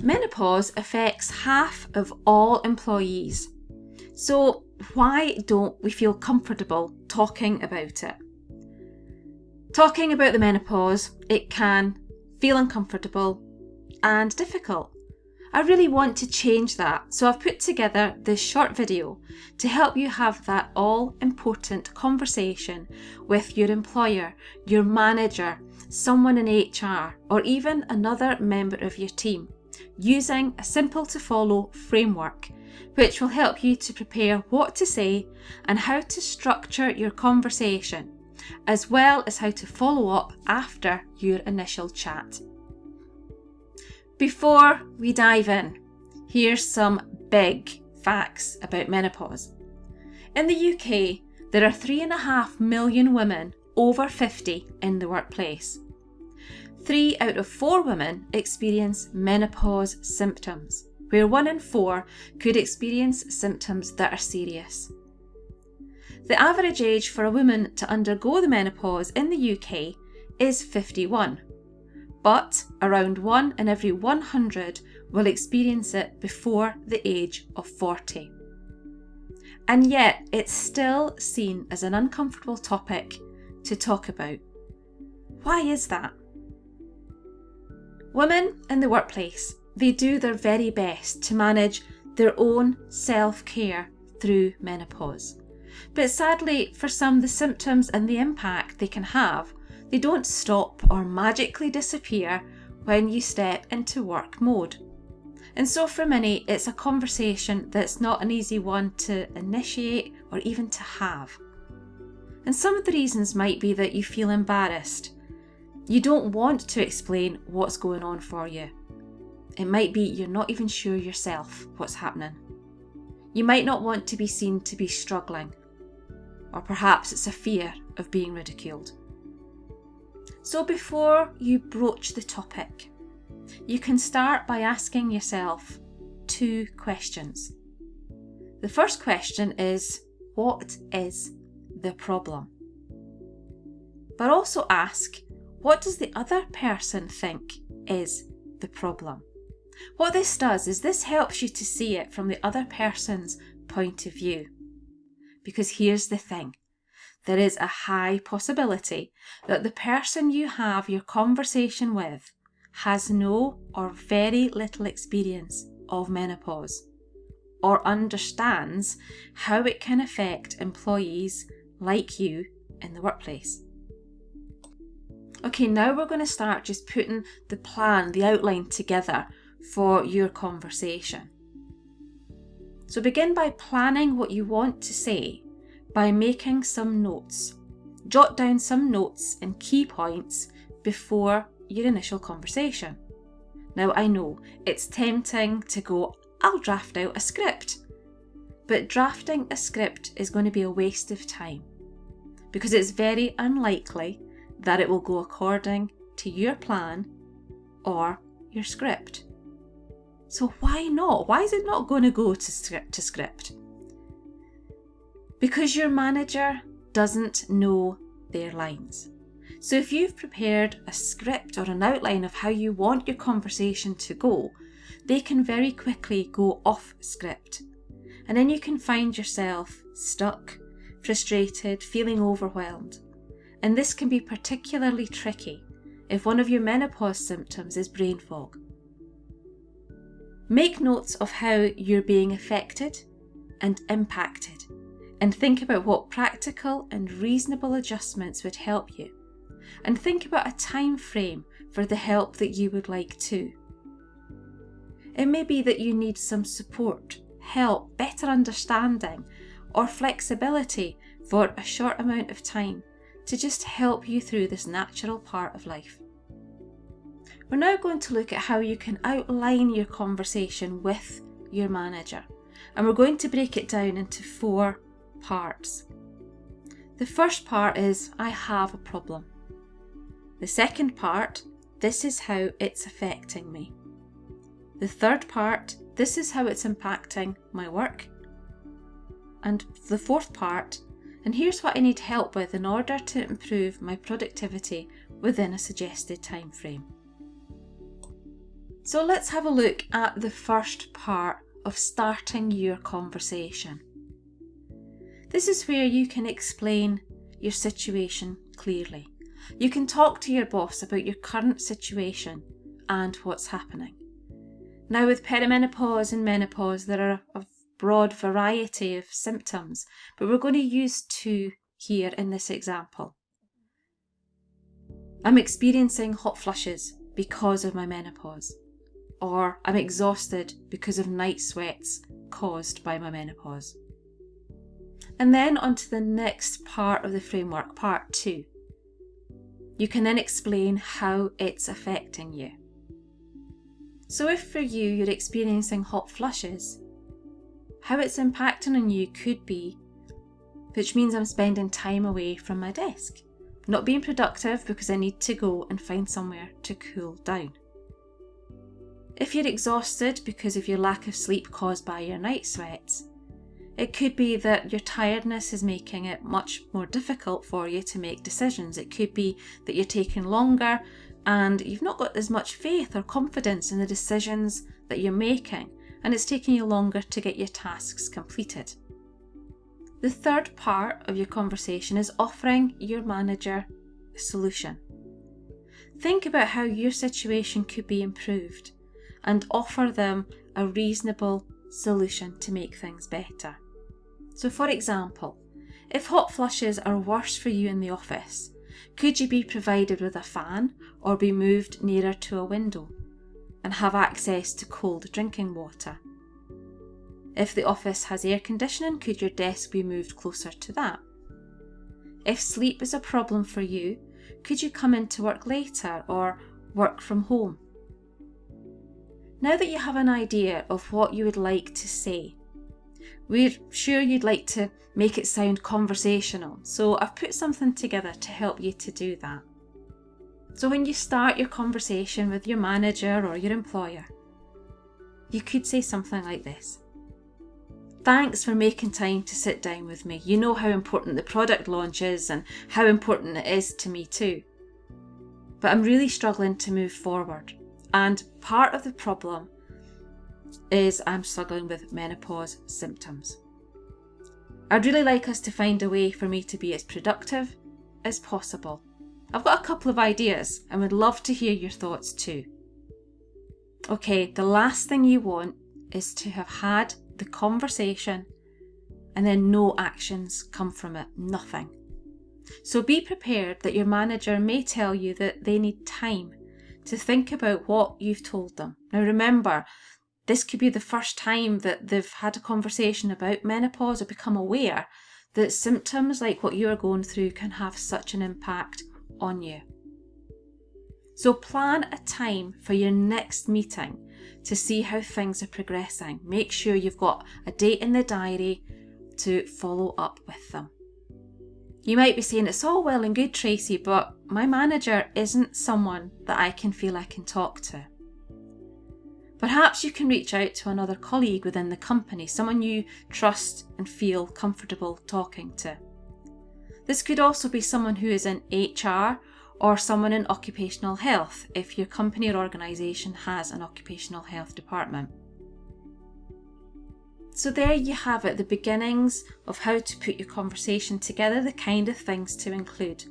Menopause affects half of all employees. So why don't we feel comfortable talking about it? Talking about the menopause, it can feel uncomfortable and difficult. I really want to change that, so I've put together this short video to help you have that all-important conversation with your employer, your manager, someone in HR, or even another member of your team, using a simple to follow framework, which will help you to prepare what to say and how to structure your conversation, as well as how to follow up after your initial chat. Before we dive in, here's some big facts about menopause. In the UK, there are 3.5 million women over 50 in the workplace. 3 out of 4 women experience menopause symptoms, where 1 in 4 could experience symptoms that are serious. The average age for a woman to undergo the menopause in the UK is 51. But around 1 in every 100 will experience it before the age of 40. And yet it's still seen as an uncomfortable topic to talk about. Why is that? Women in the workplace, they do their very best to manage their own self-care through menopause. But sadly, for some, the symptoms and the impact they can have, they don't stop or magically disappear when you step into work mode. And so for many, it's a conversation that's not an easy one to initiate or even to have. And some of the reasons might be that you feel embarrassed. You don't want to explain what's going on for you. It might be you're not even sure yourself what's happening. You might not want to be seen to be struggling. Or perhaps it's a fear of being ridiculed. So before you broach the topic, you can start by asking yourself 2 questions. The first question is, what is the problem? But also ask, what does the other person think is the problem? What this does is this helps you to see it from the other person's point of view. Because here's the thing. There is a high possibility that the person you have your conversation with has no or very little experience of menopause or understands how it can affect employees like you in the workplace. Okay, now we're going to start just putting the plan, the outline together for your conversation. So begin by planning what you want to say by making some notes. Jot down some notes and key points before your initial conversation. Now I know it's tempting to go, I'll draft out a script. But drafting a script is going to be a waste of time because it's very unlikely that it will go according to your plan or your script. So why not? Why is it not going to go to script? Because your manager doesn't know their lines. So if you've prepared a script or an outline of how you want your conversation to go, they can very quickly go off script. And then you can find yourself stuck, frustrated, feeling overwhelmed. And this can be particularly tricky if one of your menopause symptoms is brain fog. Make notes of how you're being affected and impacted, and think about what practical and reasonable adjustments would help you. And think about a time frame for the help that you would like too. It may be that you need some support, help, better understanding, or flexibility for a short amount of time to just help you through this natural part of life. We're now going to look at how you can outline your conversation with your manager, and we're going to break it down into 4 parts. The first part is, I have a problem. The second part, this is how it's affecting me. The third part, this is how it's impacting my work. And the fourth part, and here's what I need help with in order to improve my productivity within a suggested time frame. So let's have a look at the first part of starting your conversation. This is where you can explain your situation clearly. You can talk to your boss about your current situation and what's happening. Now, with perimenopause and menopause, there are a broad variety of symptoms, but we're going to use 2 here in this example. I'm experiencing hot flushes because of my menopause, or I'm exhausted because of night sweats caused by my menopause. And then on to the next part of the framework, part 2. You can then explain how it's affecting you. So if for you, you're experiencing hot flushes, how it's impacting on you could be, which means I'm spending time away from my desk, not being productive because I need to go and find somewhere to cool down. If you're exhausted because of your lack of sleep caused by your night sweats, it could be that your tiredness is making it much more difficult for you to make decisions. It could be that you're taking longer and you've not got as much faith or confidence in the decisions that you're making, and it's taking you longer to get your tasks completed. The third part of your conversation is offering your manager a solution. Think about how your situation could be improved and offer them a reasonable solution to make things better. So for example, if hot flushes are worse for you in the office, could you be provided with a fan or be moved nearer to a window and have access to cold drinking water? If the office has air conditioning, could your desk be moved closer to that? If sleep is a problem for you, could you come into work later or work from home? Now that you have an idea of what you would like to say, we're sure you'd like to make it sound conversational, so I've put something together to help you to do that. So when you start your conversation with your manager or your employer, you could say something like this. Thanks for making time to sit down with me. You know how important the product launch is and how important it is to me too. But I'm really struggling to move forward. And part of the problem is I'm struggling with menopause symptoms. I'd really like us to find a way for me to be as productive as possible. I've got a couple of ideas and would love to hear your thoughts too. Okay, the last thing you want is to have had the conversation and then no actions come from it, nothing. So be prepared that your manager may tell you that they need time to think about what you've told them. Now remember, this could be the first time that they've had a conversation about menopause or become aware that symptoms like what you're going through can have such an impact on you. So plan a time for your next meeting to see how things are progressing. Make sure you've got a date in the diary to follow up with them. You might be saying, it's all well and good, Tracey, but my manager isn't someone that I can feel I can talk to. Perhaps you can reach out to another colleague within the company, someone you trust and feel comfortable talking to. This could also be someone who is in HR or someone in occupational health if your company or organisation has an occupational health department. So there you have it, the beginnings of how to put your conversation together, the kind of things to include.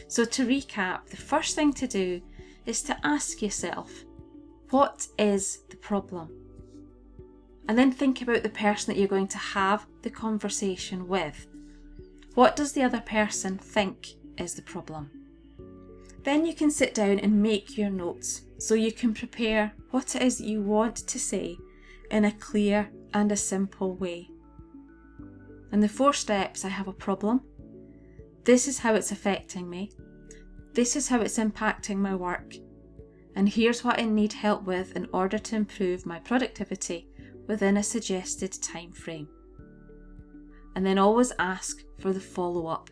So to recap, the first thing to do is to ask yourself, what is the problem? And then think about the person that you're going to have the conversation with. What does the other person think is the problem? Then you can sit down and make your notes so you can prepare what it is you want to say in a clear and a simple way. And the 4 steps: I have a problem. This is how it's affecting me. This is how it's impacting my work. And here's what I need help with in order to improve my productivity within a suggested time frame. And then always ask for the follow-up.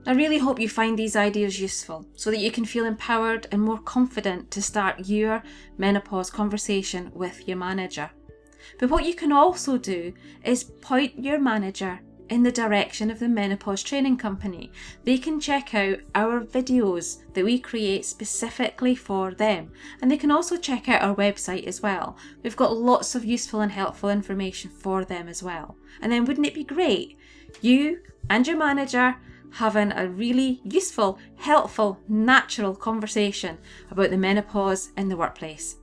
I really hope you find these ideas useful so that you can feel empowered and more confident to start your menopause conversation with your manager. But what you can also do is point your manager in the direction of the Menopause Training Company. They can check out our videos that we create specifically for them, and they can also check out our website as well. We've got lots of useful and helpful information for them as well. And then wouldn't it be great, you and your manager having a really useful, helpful, natural conversation about the menopause in the workplace?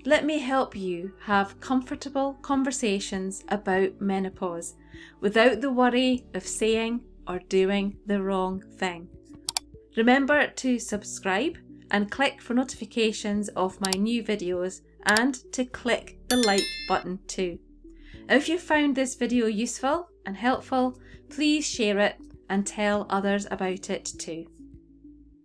Let me help you have comfortable conversations about menopause without the worry of saying or doing the wrong thing. Remember to subscribe and click for notifications of my new videos, and to click the like button too. If you found this video useful and helpful, please share it and tell others about it too.